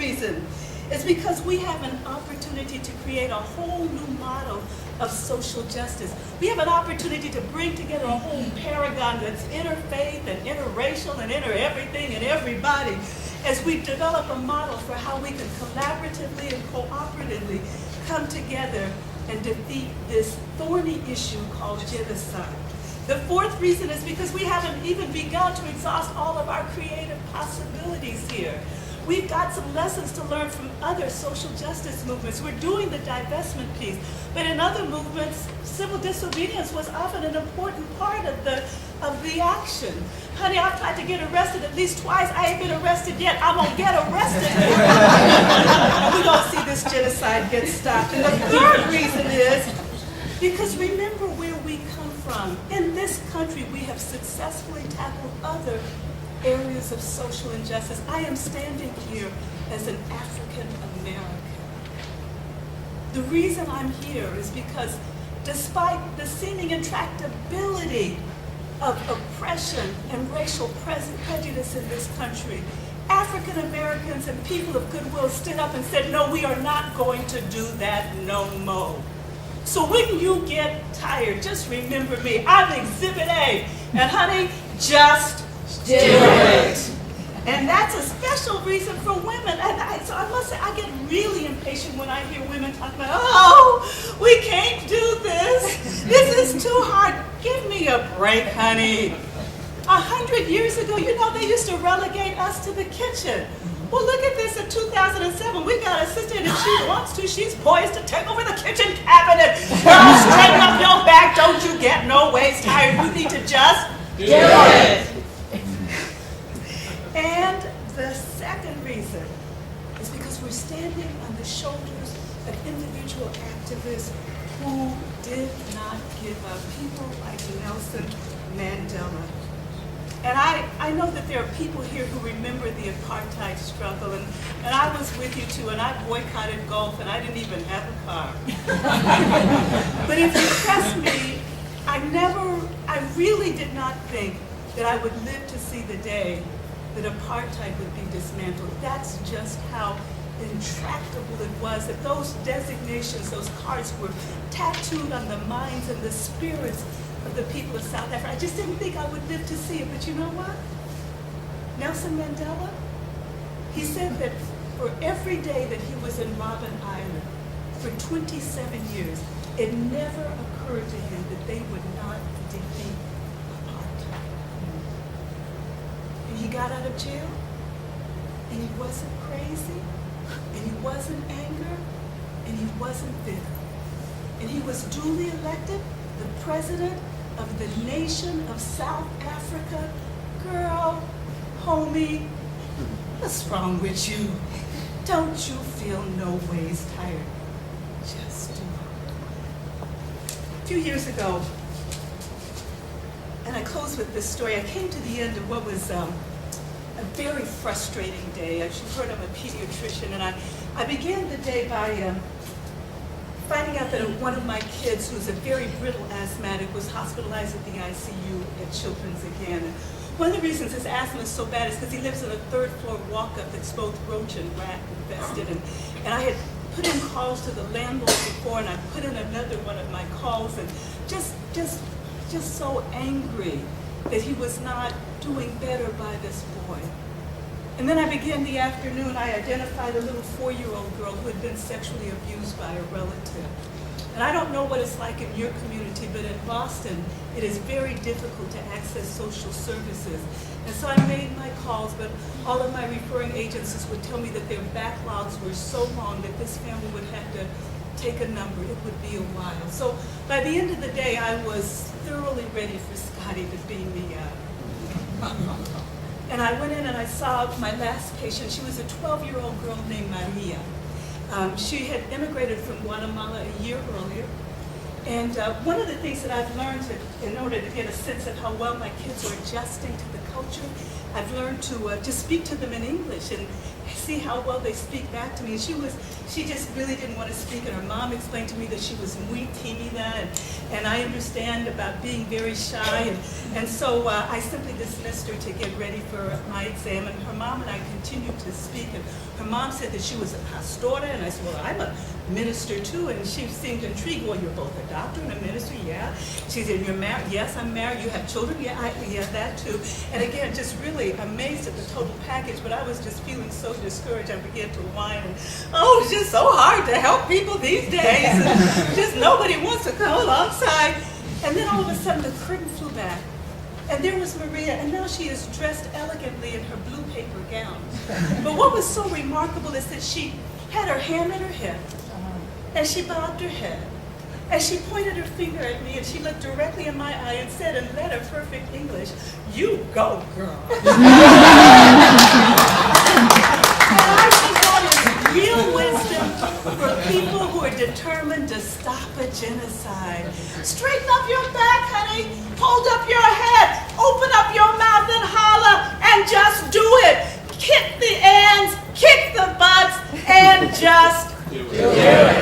reason is because we have an opportunity to create a whole new model of social justice. We have an opportunity to bring together a whole paragon that's interfaith and interracial and inter-everything and everybody as we develop a model for how we can collaboratively and cooperatively come together and defeat this thorny issue called genocide. The fourth reason is because we haven't even begun to exhaust all of our creative possibilities here. We've got some lessons to learn from other social justice movements. We're doing the divestment piece, but in other movements, civil disobedience was often an important part of the action. Honey, I've tried to get arrested at least twice. I ain't been arrested yet. I won't get arrested. And we don't see this genocide get stopped. And the third reason is because remember where we come from. In this country, we have successfully tackled other areas of social injustice. I am standing here as an African American. The reason I'm here is because despite the seeming intractability of oppression and racial prejudice in this country, African Americans and people of goodwill stood up and said, no, we are not going to do that no more. So when you get tired, just remember me. I'm Exhibit A. And honey, just do it. And that's a special reason for women. And so I must say, I get really impatient when I hear women talk about, oh, we can't do this. This is too hard. Give me a break, honey. 100 years ago, you know, they used to relegate us to the kitchen. Well, look at this in 2007. We got a sister, and if she wants to, she's poised to take over the kitchen cabinet. Girl, straighten up your back. Don't you get no waist tired. You need to just do it. And the second reason is because we're standing on the shoulders of individual activists who did not give up. People like Nelson Mandela. And I know that there are people here who remember the apartheid struggle, and I was with you too, and I boycotted golf, and I didn't even have a car. But if you press me, I really did not think that I would live to see the day that apartheid would be dismantled. That's just how intractable it was, that those designations, those cards were tattooed on the minds and the spirits of the people of South Africa. I just didn't think I would live to see it, but you know what? Nelson Mandela, he said that for every day that he was in Robben Island, for 27 years, it never occurred to him that they would not defeat apartheid. And he got out of jail, and he wasn't crazy, and he wasn't angry, and he wasn't bitter. And he was duly elected the president of the nation of South Africa. Girl, homie, what's wrong with you? Don't you feel no ways tired? Just do it. A few years ago, and I close with this story, I came to the end of what was a very frustrating day. As you've heard, I'm a pediatrician, and I began the day by finding out that one of my kids, who's a very brittle asthmatic, was hospitalized at the ICU at Children's again. And one of the reasons his asthma is so bad is because he lives in a third-floor walk-up that's both roach and rat infested. And I had put in calls to the landlord before, and I put in another one of my calls, and just so angry that he was not doing better by this boy. And then I began the afternoon, I identified a little 4-year-old girl who had been sexually abused by a relative. And I don't know what it's like in your community, but in Boston, it is very difficult to access social services. And so I made my calls, but all of my referring agencies would tell me that their backlogs were so long that this family would have to take a number. It would be a while. So by the end of the day, I was thoroughly ready for Scotty to beam me up. And I went in and I saw my last patient. She was a 12-year-old girl named Maria. She had immigrated from Guatemala a year earlier. And one of the things that I've learned in order to get a sense of how well my kids are adjusting to the culture, I've learned to speak to them in English. see how well they speak back to me. And she just really didn't want to speak, and her mom explained to me that she was muy tímida, and I understand about being very shy, and so I simply dismissed her to get ready for my exam, and her mom and I continued to speak, and her mom said that she was a pastora, and I said, well, I'm a minister too, and she seemed intrigued. Well, you're both a doctor and a minister, yeah. She said, you're married? Yes, I'm married. You have children? Yeah, yeah, that too. And again, just really amazed at the total package, but I was just feeling so discouraged. I began to whine, and oh, it's just so hard to help people these days. And just nobody wants to come alongside. And then all of a sudden, the curtain flew back. And there was Maria, and now she is dressed elegantly in her blue paper gown. But what was so remarkable is that she had her hand on her hip, and she bobbed her head, and she pointed her finger at me, and she looked directly in my eye and said in letter perfect English, "You go, girl." And I think that is real wisdom for people who are determined to stop a genocide. Straighten up your back, honey. Hold up your head. Open up your mouth and holler, and just do it. Kick the ands, kick the butts, and just do it.